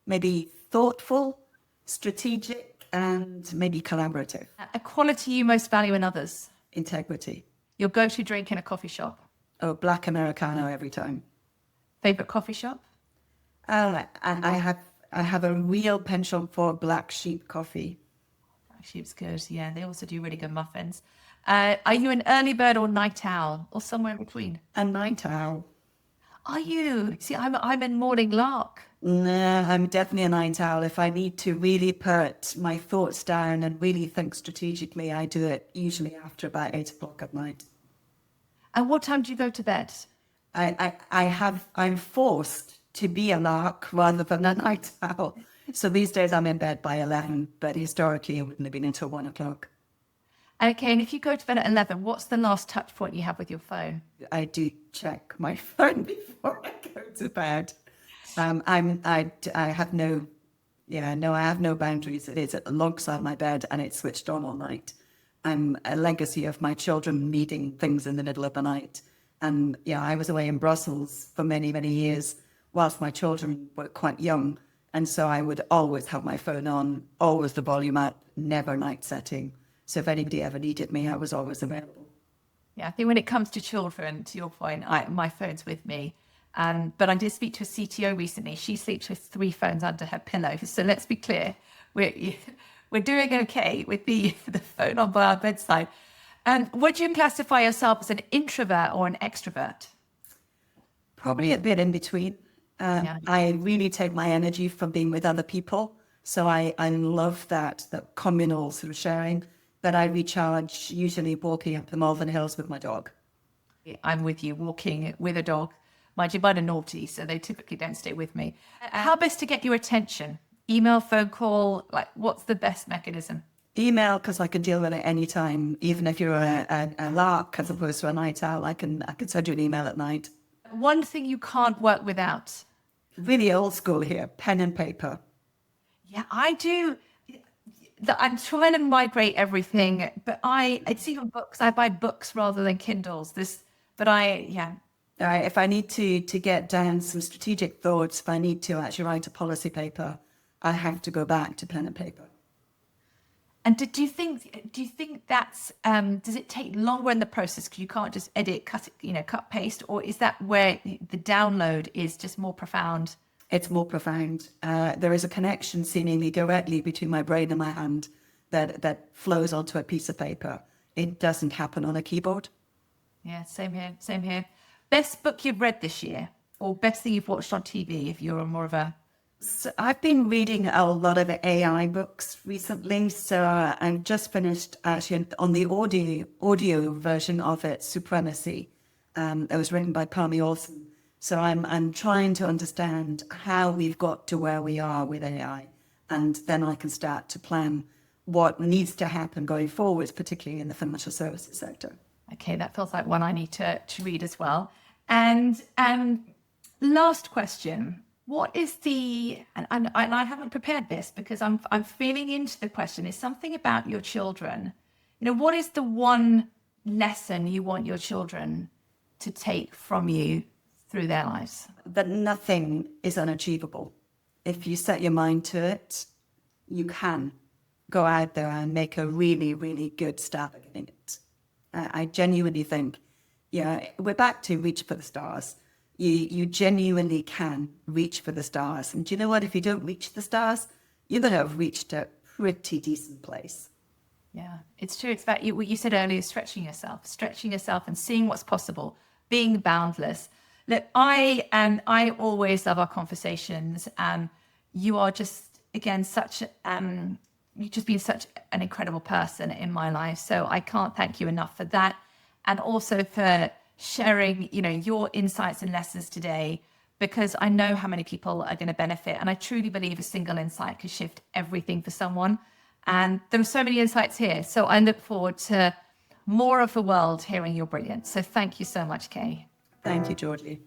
maybe thoughtful, strategic, and maybe collaborative. A quality you most value in others? Integrity. Your go-to drink in a coffee shop? Oh, black Americano every time. Favorite coffee shop? And I have a real penchant for Black Sheep coffee. Black Sheep's good. Yeah, they also do really good muffins. Are you an early bird or night owl, or somewhere in between? A night owl. Are you? See, I'm in morning lark. Nah, I'm definitely a night owl. If I need to really put my thoughts down and really think strategically, I do it usually after about 8 o'clock at night. And what time do you go to bed? I'm forced to be a lark rather than a night owl. So these days I'm in bed by 11, but historically it wouldn't have been until 1 o'clock. Okay, and if you go to bed at 11, what's the last touch point you have with your phone? I do check my phone before I go to bed. I have no boundaries. It is alongside my bed and it's switched on all night. I'm a legacy of my children needing things in the middle of the night. And yeah, I was away in Brussels for many, many years whilst my children were quite young. And so I would always have my phone on, always the volume up, never night setting. So if anybody ever needed me, I was always available. Yeah, I think when it comes to children, to your point, my phone's with me. But I did speak to a CTO recently. She sleeps with 3 phones under her pillow. So let's be clear, we're doing okay with the phone on by our bedside. And would you classify yourself as an introvert or an extrovert? Probably a bit in between. I really take my energy from being with other people. So I love that communal sort of sharing. But I recharge usually walking up the Malvern Hills with my dog. I'm with you, walking with a dog. Mind you, mine are naughty, so they typically don't stay with me. How best to get your attention? Email, phone call, like what's the best mechanism? Email, because I can deal with it anytime. Even if you're a lark as opposed to a night owl, I can send you an email at night. One thing you can't work without? Really old school here, pen and paper. Yeah, I do. I'm trying to migrate everything, but it's even books. I buy books rather than Kindles. If I need to get down some strategic thoughts, if I need to actually write a policy paper, I have to go back to pen and paper. And do you think that's does it take longer in the process because you can't just edit, cut, paste, or is that where the download is just more profound? It's more profound. There is a connection seemingly directly between my brain and my hand that flows onto a piece of paper. It doesn't happen on a keyboard. Yeah, same here. Best book you've read this year, or best thing you've watched on TV if you're more of a... So I've been reading a lot of AI books recently. So I've just finished actually on the audio version of it, Supremacy. It was written by Palmy Olsen. So I'm trying to understand how we've got to where we are with AI, and then I can start to plan what needs to happen going forward, particularly in the financial services sector. Okay, that feels like one I need to read as well. And last question, what is and I haven't prepared this because I'm feeling into the question, is something about your children. What is the one lesson you want your children to take from you through their lives? That nothing is unachievable. If you set your mind to it, you can go out there and make a really, really good start at it. I genuinely think, we're back to reach for the stars. You genuinely can reach for the stars. And do you know what? If you don't reach the stars, you're going to have reached a pretty decent place. Yeah, it's true. It's about what you said earlier, stretching yourself and seeing what's possible, being boundless. Look, I always love our conversations. You are just, again, you've just been such an incredible person in my life. So I can't thank you enough for that. And also for sharing, your insights and lessons today, because I know how many people are going to benefit. And I truly believe a single insight can shift everything for someone. And there are so many insights here. So I look forward to more of the world hearing your brilliance. So thank you so much, Kay. Thank you, Georgie.